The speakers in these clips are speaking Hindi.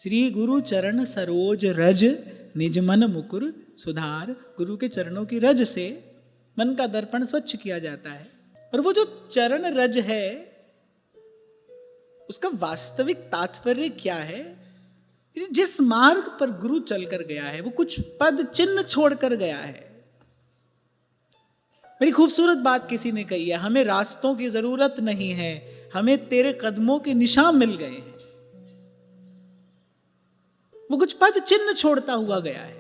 श्री गुरु चरण सरोज रज निज मन मुकुर सुधार। गुरु के चरणों की रज से मन का दर्पण स्वच्छ किया जाता है। और वो जो चरण रज है उसका वास्तविक तात्पर्य क्या है? जिस मार्ग पर गुरु चलकर गया है वो कुछ पद चिन्ह छोड़कर गया है। बड़ी खूबसूरत बात किसी ने कही है, हमें रास्तों की जरूरत नहीं है, हमें तेरे कदमों के निशान मिल गए हैं। वो कुछ पद चिन्ह छोड़ता हुआ गया है।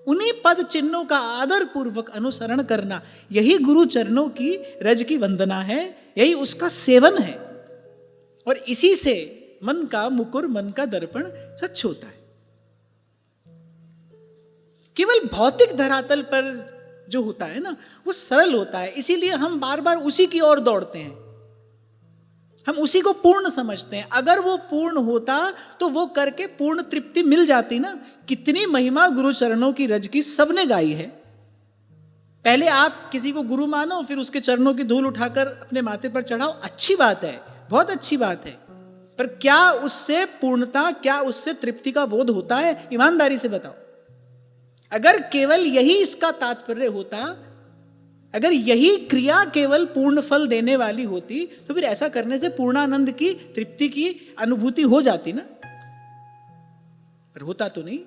उन्हीं पद चिन्हों का आदर पूर्वक अनुसरण करना, यही गुरु चरणों की रज की वंदना है, यही उसका सेवन है। और इसी से मन का मुकुर, मन का दर्पण स्वच्छ होता है। केवल भौतिक धरातल पर जो होता है ना वो सरल होता है, इसीलिए हम बार बार उसी की ओर दौड़ते हैं, हम उसी को पूर्ण समझते हैं। अगर वो पूर्ण होता तो वो करके पूर्ण तृप्ति मिल जाती ना। कितनी महिमा गुरु चरणों की रज की सबने गाई है। पहले आप किसी को गुरु मानो, फिर उसके चरणों की धूल उठाकर अपने माथे पर चढ़ाओ, अच्छी बात है, बहुत अच्छी बात है। पर क्या उससे पूर्णता, क्या उससे तृप्ति का बोध होता है? ईमानदारी से बताओ। अगर केवल यही इसका तात्पर्य होता, अगर यही क्रिया केवल पूर्ण फल देने वाली होती, तो फिर ऐसा करने से पूर्णानंद की, तृप्ति की अनुभूति हो जाती ना। पर होता तो नहीं।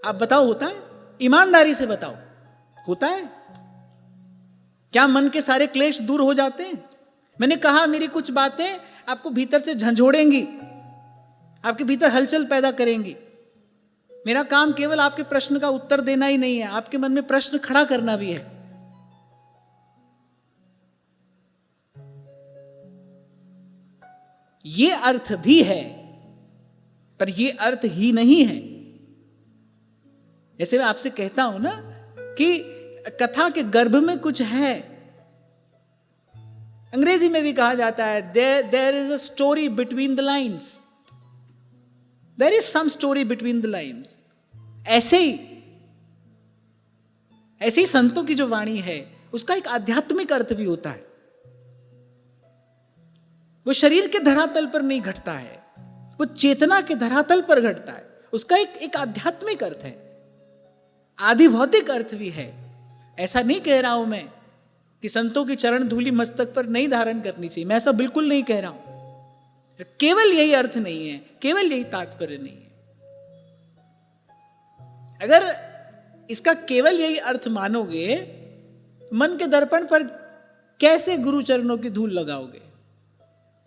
आप बताओ, होता है? ईमानदारी से बताओ, होता है? क्या मन के सारे क्लेश दूर हो जाते हैं? मैंने कहा मेरी कुछ बातें आपको भीतर से झंझोड़ेंगी, आपके भीतर हलचल पैदा करेंगी। मेरा काम केवल आपके प्रश्न का उत्तर देना ही नहीं है, आपके मन में प्रश्न खड़ा करना भी है। ये अर्थ भी है, पर ये अर्थ ही नहीं है। जैसे मैं आपसे कहता हूं ना कि कथा के गर्भ में कुछ है। अंग्रेजी में भी कहा जाता है there is a story between the lines, there is some story between the lines. ऐसे ही संतों की जो वाणी है उसका एक आध्यात्मिक अर्थ भी होता है। वो शरीर के धरातल पर नहीं घटता है, वो चेतना के धरातल पर घटता है। उसका एक आध्यात्मिक अर्थ है, आदि भौतिक अर्थ भी है। ऐसा नहीं कह रहा हूं मैं कि संतों की चरण धूलि मस्तक पर नहीं धारण करनी चाहिए, मैं ऐसा बिल्कुल नहीं कह रहा हूं। केवल यही अर्थ नहीं है, केवल यही तात्पर्य नहीं है। अगर इसका केवल यही अर्थ मानोगे, मन के दर्पण पर कैसे गुरु चरणों की धूल लगाओगे?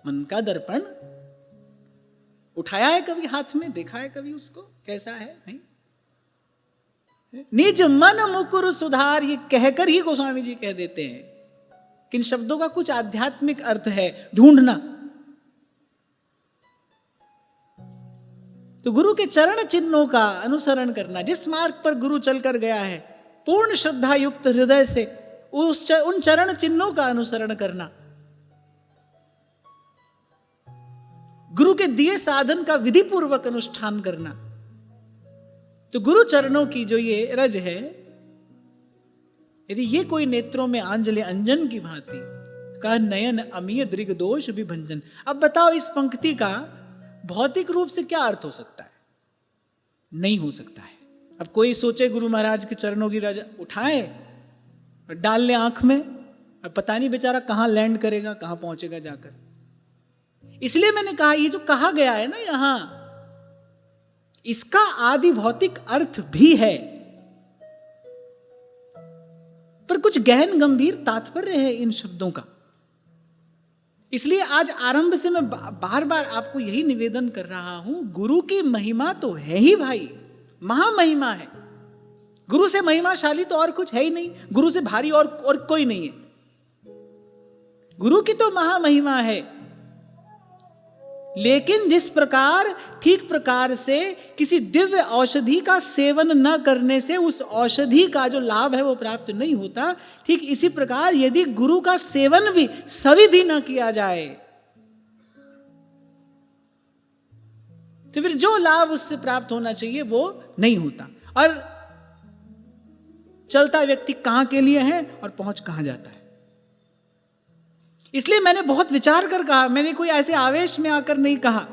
मन का दर्पण उठाया है कभी हाथ में? देखा है कभी उसको कैसा है? नहीं। निज मन मुकुर सुधार, ये कहकर ही गोस्वामी जी कह देते हैं कि इन शब्दों का कुछ आध्यात्मिक अर्थ है, ढूंढना। तो गुरु के चरण चिन्हों का अनुसरण करना, जिस मार्ग पर गुरु चलकर गया है, पूर्ण श्रद्धा युक्त हृदय से उन चरण चिन्हों का अनुसरण करना, गुरु के दिए साधन का विधि पूर्वक अनुष्ठान करना। तो गुरु चरणों की जो ये रज है, यदि ये कोई नेत्रों में आंजले अंजन की भांति, कहा नयन अमीय दृग दोष विभंजन। अब बताओ इस पंक्ति का भौतिक रूप से क्या अर्थ हो सकता है? नहीं हो सकता है। अब कोई सोचे गुरु महाराज के चरणों की रज उठाए और डाल ले आंख में, अब पता नहीं बेचारा कहां लैंड करेगा, कहां पहुंचेगा जाकर। इसलिए मैंने कहा ये जो कहा गया है ना यहां, इसका आदि भौतिक अर्थ भी है, पर कुछ गहन गंभीर तात्पर्य है इन शब्दों का। इसलिए आज आरंभ से मैं बार बार आपको यही निवेदन कर रहा हूं, गुरु की महिमा तो है ही भाई, महामहिमा है। गुरु से महिमाशाली तो और कुछ है ही नहीं, गुरु से भारी और कोई नहीं है। गुरु की तो महामहिमा है, लेकिन जिस प्रकार ठीक प्रकार से किसी दिव्य औषधि का सेवन न करने से उस औषधि का जो लाभ है वो प्राप्त नहीं होता, ठीक इसी प्रकार यदि गुरु का सेवन भी सविधि न किया जाए तो फिर जो लाभ उससे प्राप्त होना चाहिए वो नहीं होता। और चलता व्यक्ति कहां के लिए है और पहुंच कहां जाता है। इसलिए मैंने बहुत विचार कर कहा, मैंने कोई ऐसे आवेश में आकर नहीं कहा।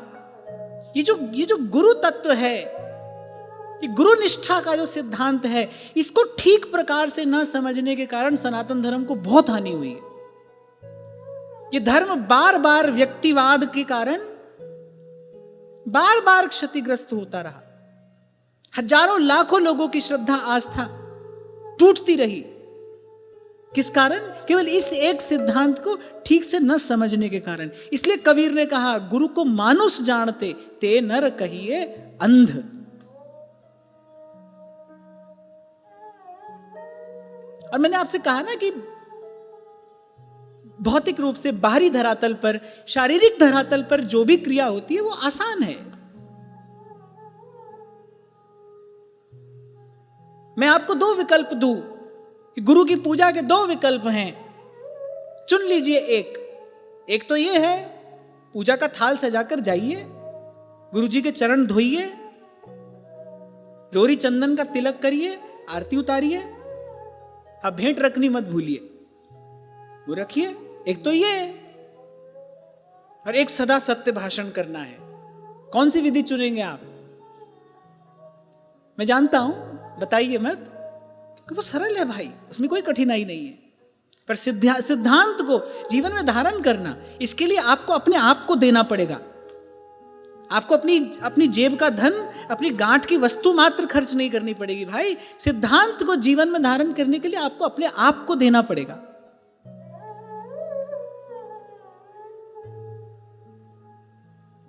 ये जो गुरु तत्व है, ये गुरु निष्ठा का जो सिद्धांत है, इसको ठीक प्रकार से न समझने के कारण सनातन धर्म को बहुत हानि हुई है। ये धर्म बार बार व्यक्तिवाद के कारण बार बार क्षतिग्रस्त होता रहा। हजारों लाखों लोगों की श्रद्धा आस्था टूटती रही। किस कारण? केवल इस एक सिद्धांत को ठीक से न समझने के कारण। इसलिए कबीर ने कहा, गुरु को मानुष जानते ते नर कहिए अंध। और मैंने आपसे कहा ना कि भौतिक रूप से बाहरी धरातल पर, शारीरिक धरातल पर जो भी क्रिया होती है वो आसान है। मैं आपको दो विकल्प दूं, गुरु की पूजा के दो विकल्प हैं, चुन लीजिए एक तो ये है, पूजा का थाल सजाकर जाइए, गुरु जी के चरण धोइए, रोरी चंदन का तिलक करिए, आरती उतारिए, अब भेंट रखनी मत भूलिए, वो रखिए। एक तो ये, और एक सदा सत्य भाषण करना है। कौन सी विधि चुनेंगे आप? मैं जानता हूं, बताइए मत, क्योंकि वो सरल है भाई, उसमें कोई कठिनाई नहीं है। पर सिद्धांत को जीवन में धारण करना, इसके लिए आपको अपने आप को देना पड़ेगा। आपको अपनी जेब का धन, अपनी गांठ की वस्तु मात्र खर्च नहीं करनी पड़ेगी भाई। सिद्धांत को जीवन में धारण करने के लिए आपको अपने आप को देना पड़ेगा।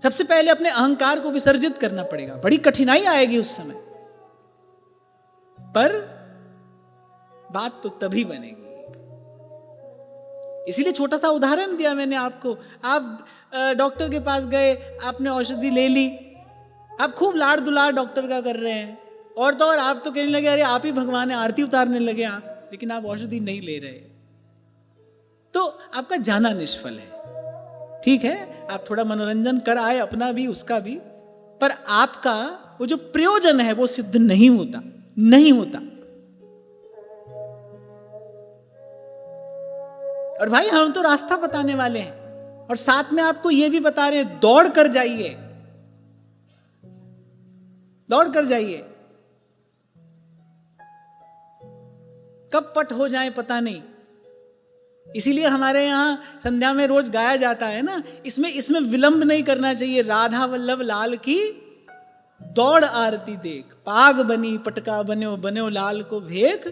सबसे पहले अपने अहंकार को विसर्जित करना पड़ेगा। बड़ी कठिनाई आएगी उस समय, पर बात तो तभी बनेगी। इसीलिए छोटा सा उदाहरण दिया मैंने आपको। आप डॉक्टर के पास गए, आपने औषधि ले ली, आप खूब लाड़ दुलार डॉक्टर का कर रहे हैं, और तो और आप तो कहने लगे अरे आप ही भगवान है, आरती उतारने लगे आप, लेकिन आप औषधि नहीं ले रहे, तो आपका जाना निष्फल है। ठीक है, आप थोड़ा मनोरंजन कर आए, अपना भी उसका भी, पर आपका वो जो प्रयोजन है वो सिद्ध नहीं होता। और भाई हम तो रास्ता बताने वाले हैं, और साथ में आपको ये भी बता रहे हैं, दौड़ कर जाइए। कब पट हो जाए पता नहीं। इसीलिए हमारे यहां संध्या में रोज गाया जाता है ना, इसमें विलंब नहीं करना चाहिए। राधा वल्लभ लाल की दौड़ आरती देख, पाग बनी पटका बन्यो लाल को भेख,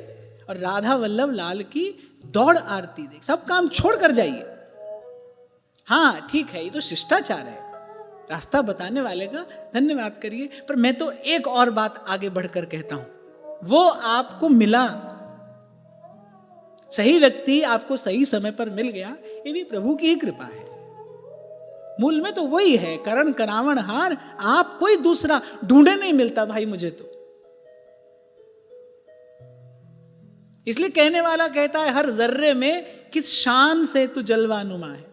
और राधा वल्लभ लाल की दौड़ आरती देख। सब काम छोड़ कर जाइए। हाँ ठीक है, ये तो शिष्टाचार है, रास्ता बताने वाले का धन्यवाद करिए। पर मैं तो एक और बात आगे बढ़कर कहता हूं, वो आपको मिला, सही व्यक्ति आपको सही समय पर मिल गया, ये भी प्रभु की ही कृपा है। मूल में तो वही है, करण करावण हार, आप कोई दूसरा ढूंढे नहीं मिलता भाई मुझे तो। इसलिए कहने वाला कहता है, हर जर्रे में किस शान से तू जलवानुमा है।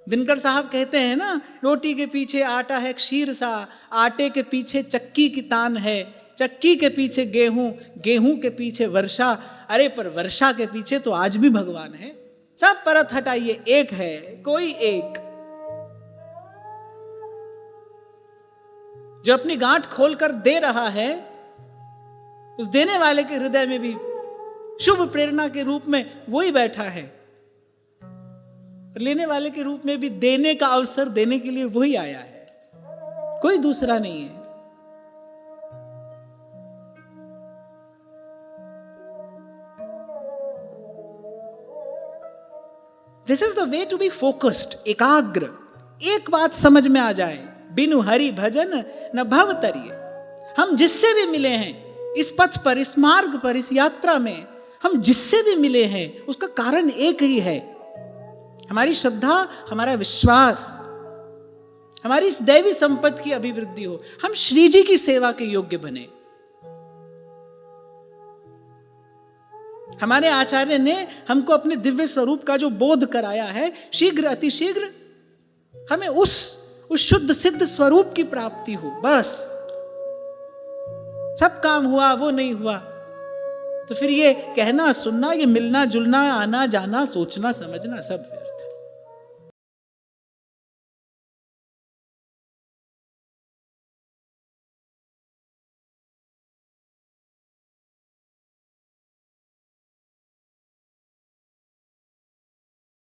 दिनकर साहब कहते हैं ना, रोटी के पीछे आटा है क्षीर सा, आटे के पीछे चक्की की तान है, चक्की के पीछे गेहूं, गेहूं के पीछे वर्षा। अरे पर वर्षा के पीछे तो आज भी भगवान है। सब परत हटाइए, एक है, कोई एक, जो अपनी गांठ खोलकर दे रहा है, उस देने वाले के हृदय में भी शुभ प्रेरणा के रूप में वही बैठा है, लेने वाले के रूप में भी देने का अवसर देने के लिए वही आया है, कोई दूसरा नहीं है। This is the way to be focused, एकाग्र। एक बात समझ में आ जाए, बिनु हरि भजन न भव तरिए। हम जिससे भी मिले हैं इस पथ पर, इस मार्ग पर, इस यात्रा में, हम जिससे भी मिले हैं उसका कारण एक ही है, हमारी श्रद्धा, हमारा विश्वास, हमारी इस दैवी संपत्ति की अभिवृद्धि हो, हम श्री जी की सेवा के योग्य बने। हमारे आचार्य ने हमको अपने दिव्य स्वरूप का जो बोध कराया है, शीघ्र अतिशीघ्र हमें उस शुद्ध सिद्ध स्वरूप की प्राप्ति हो, बस। सब काम हुआ, वो नहीं हुआ, तो फिर ये कहना सुनना, ये मिलना जुलना, आना जाना, सोचना समझना सब